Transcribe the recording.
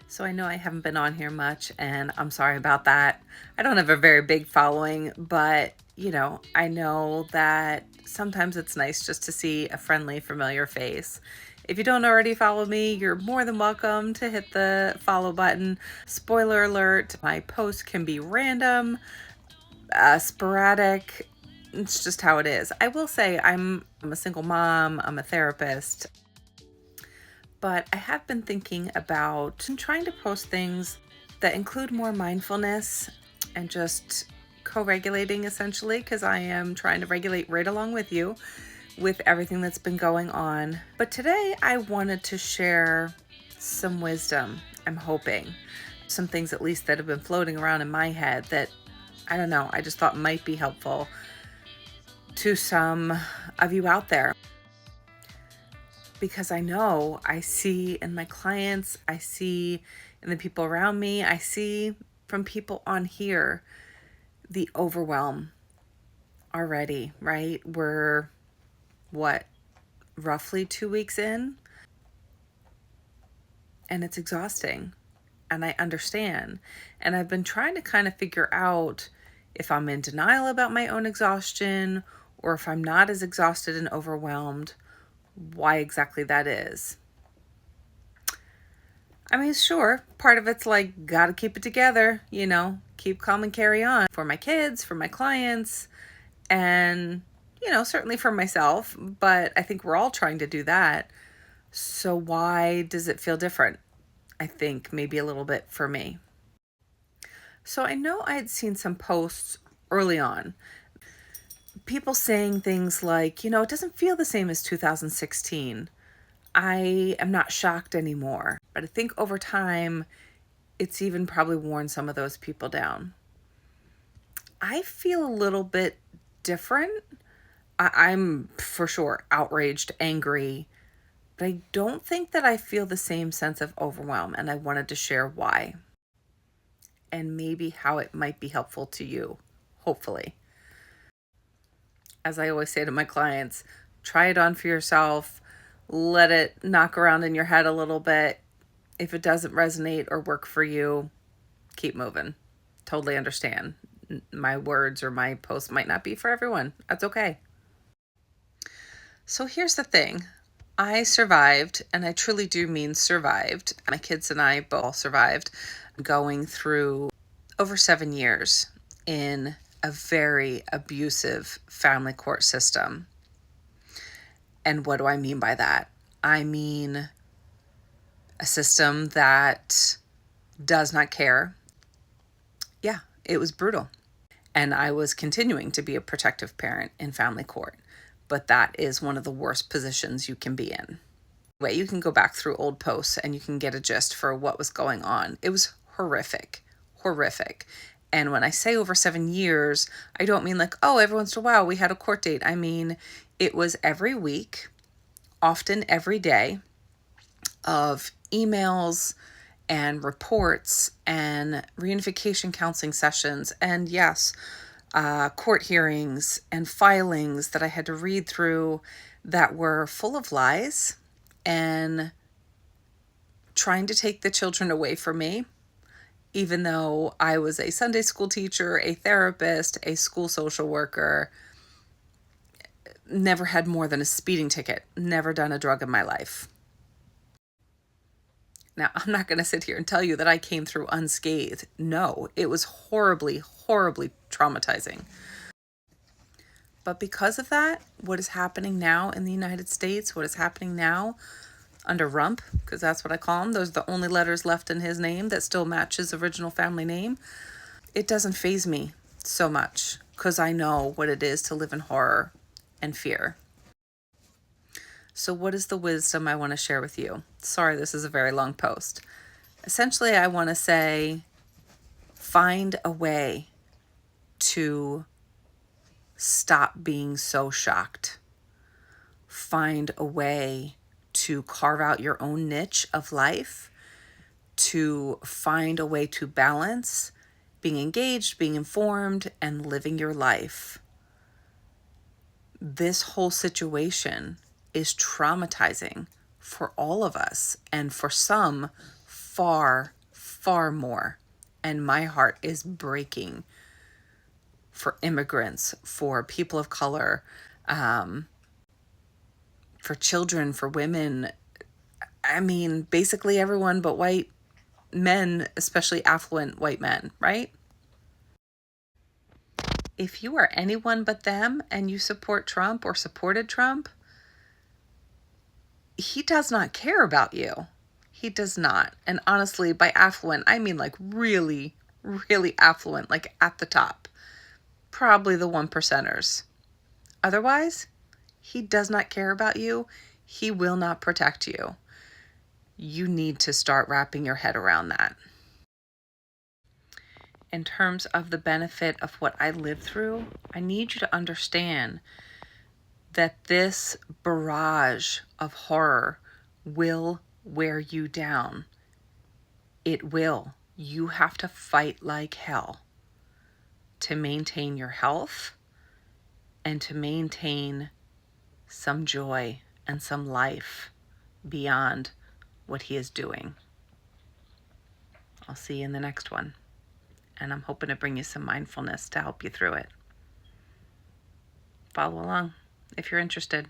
So I know I haven't been on here much, and I'm sorry about that. I don't have a very big following, but I know that sometimes it's nice just to see a friendly, familiar face. If you don't already follow me, you're more than welcome to hit the follow button. Spoiler alert, my posts can be random, sporadic. It's just how it is. I will say I'm a single mom, I'm a therapist, but I have been thinking about trying to post things that include more mindfulness and just co-regulating essentially, because I am trying to regulate right along with you with everything that's been going on. But today I wanted to share some wisdom, I'm hoping. Some things at least that have been floating around in my head that, I don't know, I just thought might be helpful to some of you out there. Because I know I see in my clients, I see in the people around me, I see from people on here the overwhelm already, right? We're what, roughly 2 weeks in, and it's exhausting. And I understand. And I've been trying to kind of figure out if I'm in denial about my own exhaustion or if I'm not as exhausted and overwhelmed, why exactly that is. I mean, sure, part of it's like, gotta keep it together, keep calm and carry on for my kids, for my clients, and, certainly for myself. But I think we're all trying to do that. So why does it feel different? I think maybe a little bit for me. So I know I had seen some posts early on, people saying things like, it doesn't feel the same as 2016. I am not shocked anymore. But I think over time, it's even probably worn some of those people down. I feel a little bit different. I'm for sure outraged, angry, but I don't think that I feel the same sense of overwhelm. And I wanted to share why and maybe how it might be helpful to you, hopefully. As I always say to my clients, try it on for yourself, let it knock around in your head a little bit. If it doesn't resonate or work for you, keep moving. Totally understand. My words or my post might not be for everyone. That's okay. So here's the thing. I survived, and I truly do mean survived. My kids and I both survived going through over 7 years in a very abusive family court system. And what do I mean by that? I mean a system that does not care. Yeah, it was brutal. And I was continuing to be a protective parent in family court. But that is one of the worst positions you can be in. You can go back through old posts and you can get a gist for what was going on. It was horrific, horrific. And when I say over 7 years, I don't mean like, oh, every once in a while we had a court date. I mean, it was every week, often every day, of emails and reports and reunification counseling sessions and yes, court hearings and filings that I had to read through that were full of lies and trying to take the children away from me, even though I was a Sunday school teacher, a therapist, a school social worker, never had more than a speeding ticket, never done a drug in my life. Now, I'm not going to sit here and tell you that I came through unscathed. No, it was horribly, horribly traumatizing. But because of that, what is happening now in the United States, what is happening now under Rump, because that's what I call him, those are the only letters left in his name that still match his original family name, it doesn't faze me so much because I know what it is to live in horror and fear. So what is the wisdom I want to share with you? Sorry, this is a very long post. Essentially, I want to say, find a way to stop being so shocked. Find a way to carve out your own niche of life, to find a way to balance being engaged, being informed, and living your life. This whole situation is traumatizing for all of us, and for some, far, far more. And my heart is breaking for immigrants, for people of color, for children, for women. I mean, basically everyone but white men, especially affluent white men, right? If you are anyone but them and you support Trump or supported Trump, he does not care about you. He does not. And honestly, by affluent, I mean like really, really affluent, like at the top. Probably the one percenters. Otherwise, he does not care about you. He will not protect you. You need to start wrapping your head around that. In terms of the benefit of what I lived through, I need you to understand that this barrage of horror will wear you down. It will. You have to fight like hell to maintain your health and to maintain some joy and some life beyond what he is doing. I'll see you in the next one. And I'm hoping to bring you some mindfulness to help you through it. Follow along if you're interested.